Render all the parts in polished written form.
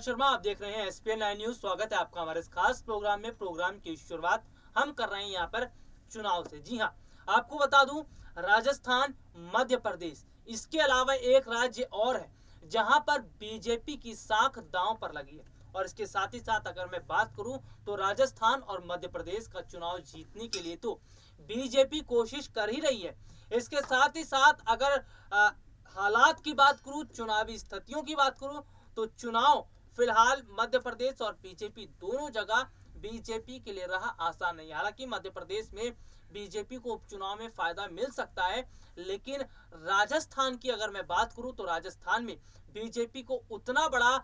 हर्ष शर्मा, आप देख रहे हैं एसपीएन 9 न्यूज। स्वागत है आपका हमारे इस खास प्रोग्राम में। प्रोग्राम की शुरुआत हम कर रहे हैं यहाँ पर चुनाव से। जी हाँ, आपको बता दूं, राजस्थान, मध्य प्रदेश, इसके अलावा एक राज्य और है जहां पर बीजेपी की साख दांव पर लगी है। और इसके साथ ही साथ अगर मैं बात करूं तो राजस्थान और मध्य प्रदेश का चुनाव जीतने के लिए तो बीजेपी कोशिश कर ही रही है। इसके साथ ही साथ अगर हालात की बात करूं, चुनावी स्थितियों की बात करूं, तो चुनाव फिलहाल मध्य प्रदेश और बीजेपी दोनों जगह बीजेपी के लिए रहा आसान नहीं। हालांकि मध्य प्रदेश में बीजेपी को उपचुनाव में फायदा मिल सकता है, लेकिन राजस्थान की अगर मैं बात करूं तो राजस्थान में बीजेपी को उतना बड़ा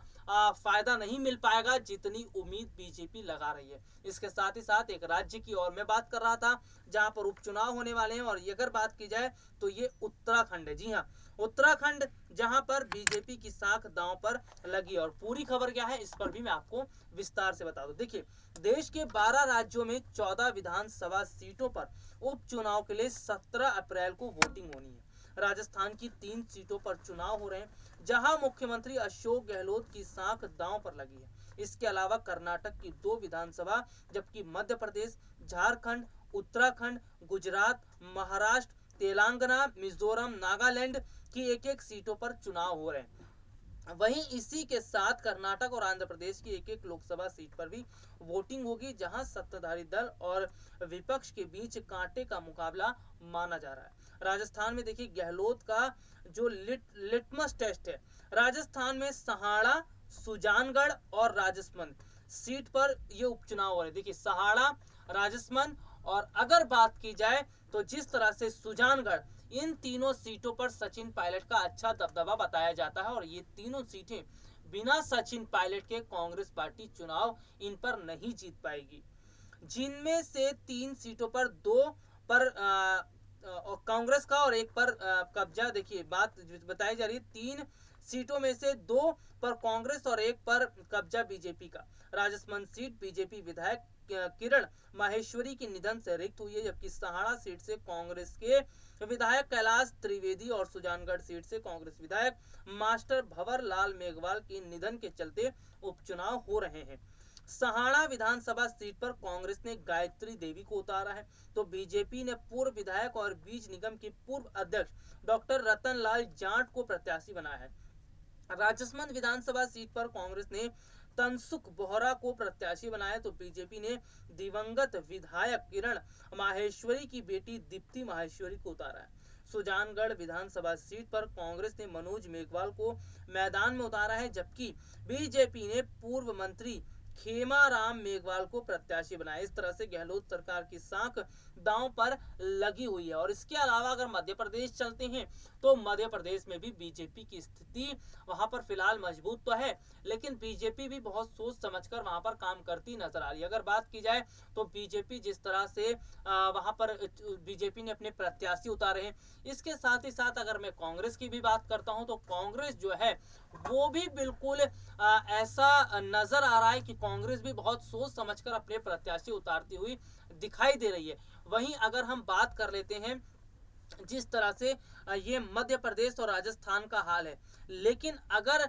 फायदा नहीं मिल पाएगा जितनी उम्मीद बीजेपी लगा रही है। इसके साथ ही साथ एक राज्य की और मैं बात कर रहा था जहां पर उपचुनाव होने वाले हैं, और अगर बात की जाए तो ये उत्तराखंड है। जी हाँ, उत्तराखंड जहां पर बीजेपी की साख दांव पर लगी। और पूरी खबर क्या है इस पर भी मैं आपको विस्तार से बता दूं। देखिए, देश के 12 राज्यों में 14 विधानसभा सीटों पर उपचुनाव के लिए 17 अप्रैल को वोटिंग होनी है। राजस्थान की 3 सीटों पर चुनाव हो रहे हैं जहां मुख्यमंत्री अशोक गहलोत की साख दांव पर लगी है। इसके अलावा कर्नाटक की 2 विधानसभा, जबकि मध्य प्रदेश, झारखंड, उत्तराखंड, गुजरात, महाराष्ट्र, तेलंगाना, मिजोरम, नागालैंड की एक-एक सीटों पर चुनाव हो रहे हैं। वहीं इसी के साथ कर्नाटक और आंध्र प्रदेश की एक-एक लोकसभा सीट पर भी वोटिंग होगी, जहां सत्ताधारी दल और विपक्ष के बीच कांटे का मुकाबला माना जा रहा है। राजस्थान में देखिए, गहलोत का जो लिटमस टेस्ट है, राजस्थान में सहाड़ा, सुजानगढ़ और राजसमंद सीट पर ये उपचुनाव हो रहे हैं। देखिए, सहाड़ा, राजसमंद, और अगर बात की जाए तो जिस तरह से सुजानगढ़, इन तीनों सीटों पर सचिन पायलट का अच्छा दबदबा बताया जाता है, और ये तीनों सीटें बिना सचिन पायलट के कांग्रेस पार्टी चुनाव इन पर नहीं जीत पाएगी। जिनमें से 3 सीटों पर 2 पर कांग्रेस का और एक पर कब्जा। देखिए, बात बताई जा रही है 3 सीटों में से 2 पर कांग्रेस और एक पर कब्जा बीजेपी का। राजसमंद सीट बीजेपी विधायक किरण माहेश्वरी के निधन से रिक्त हुई है, जबकि सहाड़ा सीट से कांग्रेस के विधायक कैलाश त्रिवेदी और सुजानगढ़ सीट से कांग्रेस विधायक मास्टर भंवर लाल मेघवाल के निधन के चलते उपचुनाव हो रहे हैं। सहाड़ा विधानसभा सीट पर कांग्रेस ने गायत्री देवी को उतारा है, तो बीजेपी ने पूर्व विधायक और बीज निगम के पूर्व अध्यक्ष डॉक्टर रतन लाल जाट को प्रत्याशी बनाया है। राजसमंद विधानसभा सीट पर कांग्रेस ने तनसुख बोहरा को प्रत्याशी बनाया, तो बीजेपी ने दिवंगत विधायक किरण माहेश्वरी की बेटी दीप्ति माहेश्वरी को उतारा है। सुजानगढ़ विधानसभा सीट पर कांग्रेस ने मनोज मेघवाल को मैदान में उतारा है, जबकि बीजेपी ने पूर्व मंत्री खेमाराम मेघवाल को प्रत्याशी बनाया। इस तरह से गहलोत सरकार की साख दांव पर लगी हुई है। और इसके अलावा अगर मध्य प्रदेश चलते हैं तो मध्य प्रदेश में भी बीजेपी की स्थिति वहां पर फिलहाल मजबूत तो है, लेकिन बीजेपी भी बहुत सोच समझकर वहां पर काम करती नजर आ रही है। अगर बात की जाए तो बीजेपी जिस तरह से वहां पर बीजेपी ने अपने प्रत्याशी उतारे हैं, इसके साथ ही साथ अगर मैं कांग्रेस की भी बात करता हूं तो कांग्रेस जो है वो भी बिल्कुल ऐसा नजर आ रहा है कि कांग्रेस भी बहुत सोच समझकर अपने प्रत्याशी उतारती हुई दिखाई दे रही है। वहीं अगर हम बात कर लेते हैं जिस तरह से ये मध्य प्रदेश और राजस्थान का हाल है, लेकिन अगर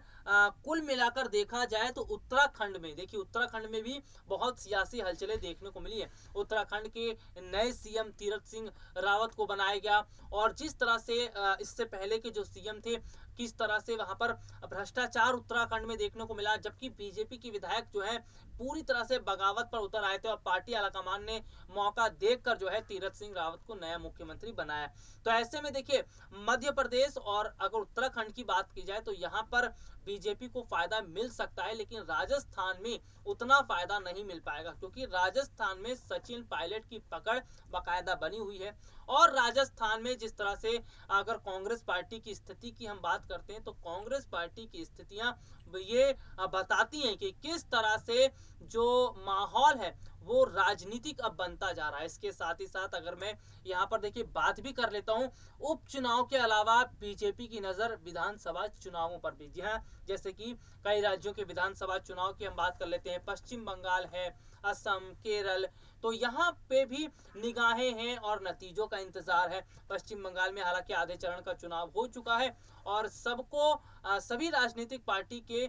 कुल मिलाकर देखा जाए तो उत्तराखंड में, देखिए उत्तराखंड में भी बहुत सियासी हलचलें देखने को मिली है। उत्तराखंड के नए सीएम तीरथ सिंह रावत को बनाया गया, और जिस तरह से इससे पहले के जो सीएम थे, किस तरह से वहां पर भ्रष्टाचार उत्तराखंड में देखने को मिला, जबकि बीजेपी की विधायक जो है पूरी तरह से बगावत पर उतर आए थे, और पार्टी आलाकमान ने मौका देखकर जो है तीरथ सिंह रावत को नया मुख्यमंत्री बनाया। तो ऐसे में देखिए, मध्य प्रदेश और अगर उत्तराखंड की बात की जाए तो यहाँ पर बीजेपी को फायदा मिल सकता है, लेकिन राजस्थान में उतना फायदा नहीं मिल पाएगा, क्योंकि राजस्थान में सचिन पायलट की पकड़ बाकायदा बनी हुई है। और राजस्थान में जिस तरह से अगर कांग्रेस पार्टी की स्थिति की हम बात करते हैं तो कांग्रेस पार्टी की स्थितियां ये बताती हैं कि किस तरह से जो माहौल है वो राजनीतिक अब बनता जा रहा है। इसके साथ ही साथ अगर मैं यहाँ पर देखिए बात भी कर लेता हूँ उपचुनाव के अलावा बीजेपी की नजर विधानसभा चुनावों पर भी। जी हाँ, जैसे कि कई राज्यों के विधानसभा चुनाव की हम बात कर लेते हैं, पश्चिम बंगाल है, असम, केरल, तो यहाँ पे भी निगाहें हैं और नतीजों का इंतजार है। पश्चिम बंगाल में हालांकि आधे चरण का चुनाव हो चुका है और सभी राजनीतिक पार्टी के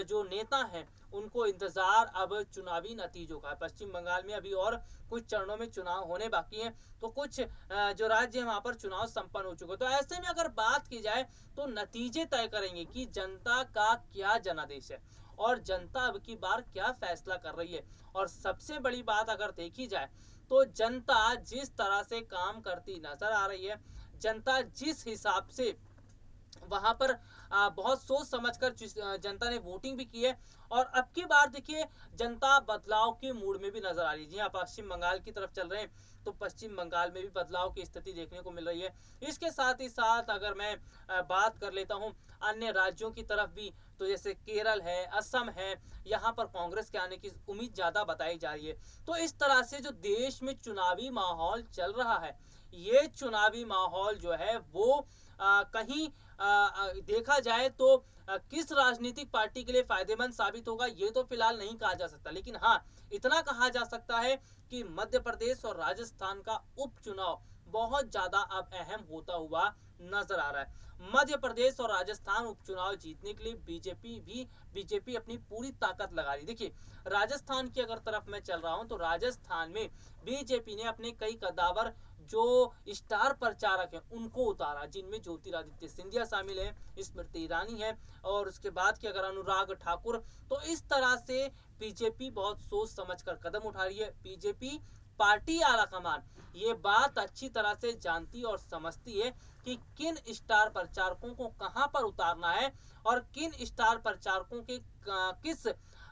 जो नेता हैं उनको इंतजार अब चुनावी नतीजों का है। पश्चिम बंगाल में अभी और कुछ चरणों में चुनाव होने बाकी हैं, तो कुछ जो राज्य है वहां पर चुनाव संपन्न हो चुके। तो ऐसे में अगर बात की जाए तो नतीजे तय करेंगे कि जनता का क्या जनादेश है और जनता अब की बार क्या फैसला कर रही है। और सबसे बड़ी बात अगर देखी जाए तो जनता जिस तरह से काम करती नजर आ रही है, जनता जिस हिसाब से वहां पर बहुत सोच समझकर जनता ने वोटिंग भी की है और अब की बार देखिए जनता बदलाव के मूड में भी नजर आ रही है। जी हाँ, पश्चिम बंगाल की तरफ चल रहे हैं तो पश्चिम बंगाल में भी बदलाव की स्थिति देखने को मिल रही है। इसके साथ ही साथ अगर मैं बात कर लेता हूँ अन्य राज्यों की तरफ भी, तो जैसे केरल है, असम है, यहाँ पर कांग्रेस के आने की उम्मीद ज्यादा बताई जा रही है। तो इस तरह से जो देश में चुनावी माहौल चल रहा है, ये चुनावी माहौल जो है वो कहीं देखा जाए तो किस राजनीतिक पार्टी के लिए फायदेमंद साबित होगा ये तो फिलहाल नहीं कहा जा सकता, लेकिन हाँ इतना कहा जा सकता है कि मध्य प्रदेश और राजस्थान का उपचुनाव बहुत ज्यादा अब अहम होता हुआ नजर आ रहा है। मध्य प्रदेश और राजस्थान उपचुनाव जीतने के लिए बीजेपी अपनी पूरी ताकत लगा रही। देखिए राजस्थान की अगर तरफ मैं चल रहा हूं तो राजस्थान में बीजेपी ने अपने कई कद्दावर जो स्टार प्रचारक हैं उनको उतारा, जिनमें ज्योतिरादित्य सिंधिया शामिल है, स्मृति ईरानी है और उसके बाद की अगर अनुराग ठाकुर। तो इस तरह से बीजेपी बहुत सोच समझकर कदम उठा रही है। बीजेपी पार्टी आला कमान ये बात अच्छी तरह से जानती और समझती है कि किन स्टार प्रचारकों को कहां पर उतारना है और किन स्टार प्रचारकों के किस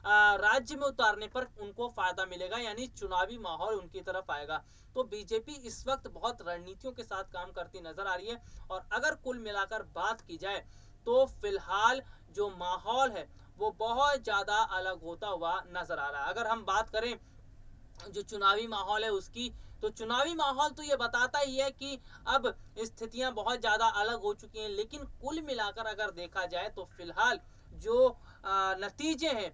राज्य में उतारने पर उनको फायदा मिलेगा, यानी चुनावी माहौल उनकी तरफ आएगा। तो बीजेपी इस वक्त बहुत रणनीतियों के साथ काम करती नजर आ रही है और अगर कुल मिलाकर बात की जाए तो फिलहाल जो माहौल है वो बहुत ज्यादा अलग होता हुआ नजर आ रहा है। अगर हम बात करें जो चुनावी माहौल है उसकी, तो चुनावी माहौल तो ये बताता ही है कि अब स्थितियां बहुत ज्यादा अलग हो चुकी हैं, लेकिन कुल मिलाकर अगर देखा जाए तो फिलहाल जो नतीजे हैं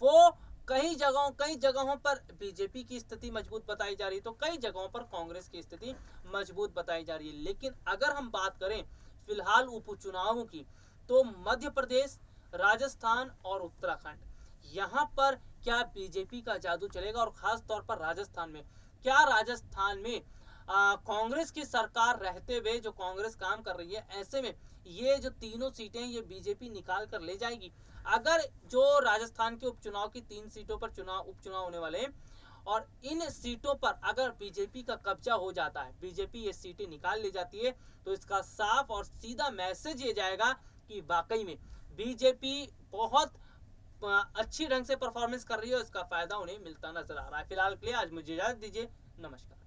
वो कई जगहों पर बीजेपी की स्थिति मजबूत बताई जा रही है तो कई जगहों पर कांग्रेस की स्थिति मजबूत बताई जा रही है। लेकिन अगर हम बात करें फिलहाल उपचुनावों की तो मध्य प्रदेश, राजस्थान और उत्तराखंड, यहाँ पर क्या बीजेपी का जादू चलेगा और खास तौर पर राजस्थान में क्या राजस्थान में कांग्रेस की सरकार रहते हुए जो कांग्रेस काम कर रही है, ऐसे में ये जो तीनों सीटें ये बीजेपी निकाल कर ले जाएगी। अगर जो राजस्थान के उपचुनाव की 3 सीटों पर उपचुनाव होने वाले हैं और इन सीटों पर अगर बीजेपी का कब्जा हो जाता है, बीजेपी ये सीटें निकाल ले जाती है, तो इसका साफ और सीधा मैसेज ये जाएगा कि वाकई में बीजेपी बहुत अच्छी ढंग से परफॉर्मेंस कर रही है और इसका फायदा उन्हें मिलता नजर आ रहा है। फिलहाल के लिए आज मुझे इजाजत दीजिए, नमस्कार।